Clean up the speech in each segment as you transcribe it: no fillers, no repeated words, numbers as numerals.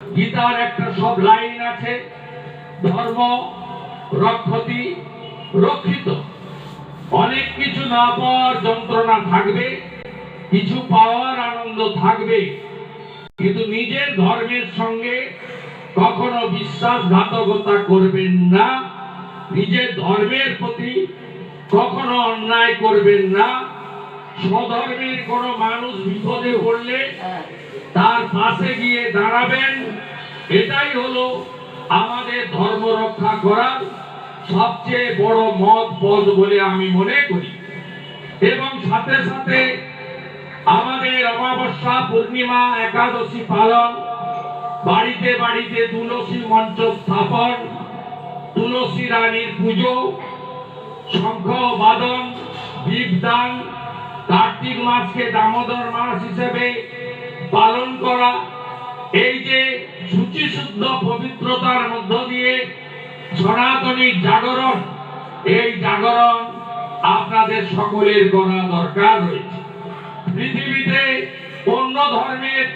গীতার একটা সব লাইন আছে, ধর্ম রক্ষতি রক্ষিত। অনেক কিছু না পাওয়ার যন্ত্রণা থাকবে, কিছু পাওয়ার আনন্দ থাকবে, কিন্তু নিজের ধর্মের সঙ্গে কখনো বিশ্বাসঘাতকতা করবেন না, নিজের ধর্মের প্রতি কখনো অন্যায় করবেন না। স্বধর্মের কোনো মানুষ বিপদে পড়লে তার পাশে গিয়ে দাঁড়াবেন। এটাই হলো আমাদের ধর্ম রক্ষা করার সবচেয়ে বড় মত পথ বলে আমি মনে করি। এবং সাথে সাথে আমাদের অমাবস্যা, পূর্ণিমা, একাদশী পালন, বাড়িতে বাড়িতে তুলসী মঞ্চ স্থাপন, তুলসী রানীর পুজো, শঙ্খ বাদন, দীপদান, কার্তিক মাসকে দামোদর মাস হিসেবে পালন করা, এই যে শুচিশুদ্ধ পবিত্রতার মধ্য দিয়ে সনাতনী জাগরণ, এই জাগরণ আপনাদের সকলের করা দরকার রয়েছে। পৃথিবীতে অন্য ধর্মের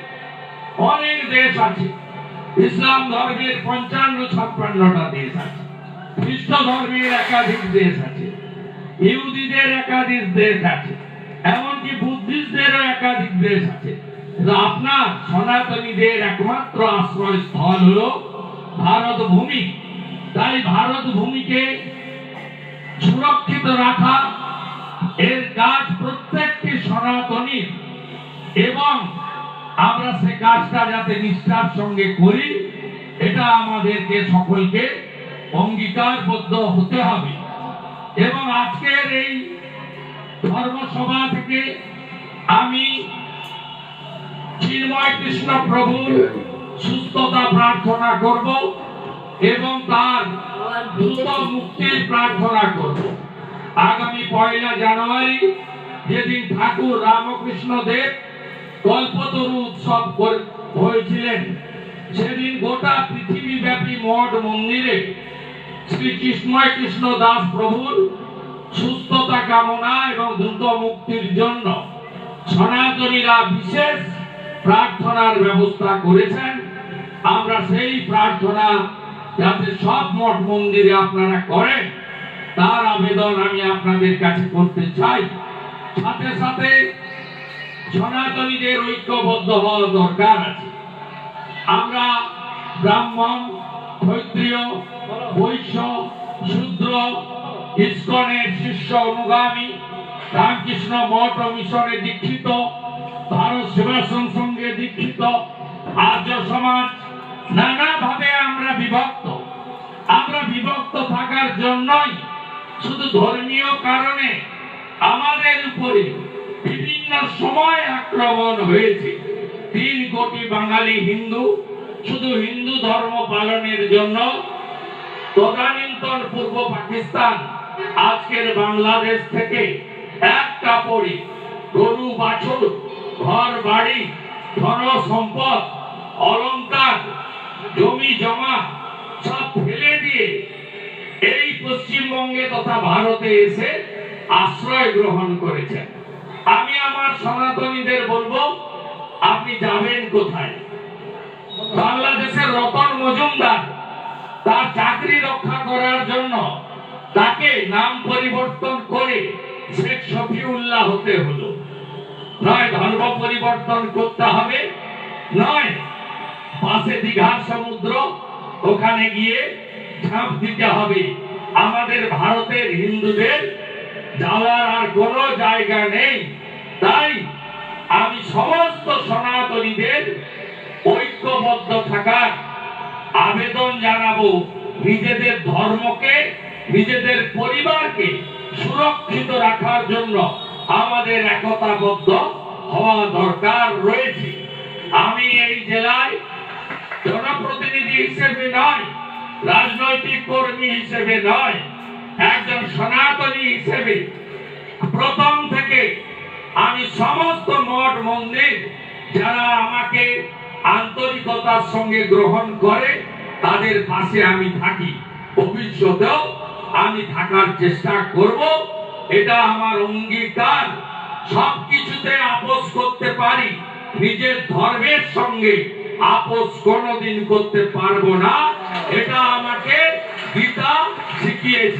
অনেক দেশ আছে, ইসলাম ধর্মের ৫৫-৫৬টা দেশ আছে, খ্রিস্ট ধর্মের একাধিক দেশ আছে, ইহুদিদের একাধিক দেশ আছে, এমনকি বুদ্ধিস্টদেরও একাধিক দেশ আছে। আপনার সনাতনীদের একমাত্র আশ্রয়স্থল হলো ভারত ভূমি। তাই ভারত ভূমিকে সুরক্ষিত রাখা এর কাজ প্রত্যেকটি সনাতনীর, এবং আমরা সে কাজটা যাতে নিষ্ঠার সঙ্গে করি, এটা আমাদেরকে সকলকে অঙ্গীকারবদ্ধ হতে হবে। এবং আজকের এই ধর্মসভা থেকে আমি চিন্ময় কৃষ্ণ প্রভুর সুস্থতা প্রার্থনা করব এবং তার দ্রুত মুক্তির প্রার্থনা করব। আগামী ১ জানুয়ারি যেদিন ঠাকুর রামকৃষ্ণ দেব কল্পতরু উৎসব হয়েছিলেন, সেদিন গোটা পৃথিবীব্যাপী মঠ মন্দিরে শ্রী চিন্ময় কৃষ্ণ দাস প্রভুর সুস্থতা কামনা এবং দ্রুত মুক্তির জন্য সনাতনীরা বিশেষ প্রার্থনার ব্যবস্থা করেছেন। আমরা সেই প্রার্থনা যাতে সব মঠ মন্দিরে আপনারা করেন, তার আবেদন আমি আপনাদের কাছে করতে চাই। সাথে সাথে সনাতনীদের ঐক্যবদ্ধ হওয়ার দরকার আছে। আমরা ব্রাহ্মণ, ক্ষত্রিয়, বৈশ্য, শূদ্র, ইস্কনের শিষ্য অনুগামী, রামকৃষ্ণ মঠ ও মিশনে দীক্ষিত, ভারত সেবাশ্রম সঙ্গে দীক্ষিত, আর্য সমাজ, নানাভাবে আমরা বিভক্ত। আমরা বিভক্ত থাকার জন্যই শুধু ধর্মীয় কারণে আমাদের উপরে বিভিন্ন সময় আক্রমণ হয়েছে। ৩ কোটি বাঙালি হিন্দু শুধু হিন্দু ধর্ম পালনের জন্য তদানীন্তন পূর্ব পাকিস্তান, আজকের বাংলাদেশ থেকে এক কাপড়ে গরু বাছুর, ঘর বাড়ি, ধন সম্পদ, অলংকার, জমি জমা সব ফেলে দিয়ে এই পশ্চিমবঙ্গে তথা ভারতে এসে আশ্রয় গ্রহণ করেছেন। আমি আমার সনাতনীদের বলবো, আপনি যাবেন কোথায়? বাংলাদেশের রতন মজুমদার তার চাকরি রক্ষা করার জন্য তাকে নাম পরিবর্তন করে শেখ শফিউল্লাহ হতে হলো। নয় ধর্ম পরিবর্তন করতে হবে, নয় পাশে দীঘার সমুদ্র, ওখানে গিয়ে ঝাঁপ দিতে হবে। আমাদের ভারতের হিন্দুদের যাওয়ার আর কোনো জায়গা নেই। তাই আমি সমস্ত সনাতনীদের ঐক্যবদ্ধ থাকার আবেদন জানাবো। নিজেদের ধর্মকে, নিজেদের পরিবারকে সুরক্ষিত রাখার জন্য আমাদের একতাবদ্ধ হওয়া দরকার রয়েছে। আমি এই জেলায় জনপ্রতিনিধি হিসেবে নয়, রাজনৈতিক কর্মী হিসেবে নয়, একজন সনাতনী হিসেবে প্রথম থেকে আমি সমস্ত মঠ মন্দির যারা আমাকে আন্তরিকতার সঙ্গে গ্রহণ করে তাদের পাশে আমি থাকি, ভবিষ্যতেও আমি থাকার চেষ্টা করব। এটা আমার অঙ্গীকার। সবকিছুতে আপোষ করতে পারি, নিজের ধর্মের সঙ্গে আপোষ কোনোদিন করতে পারবো না। এটা আমাকে গীতা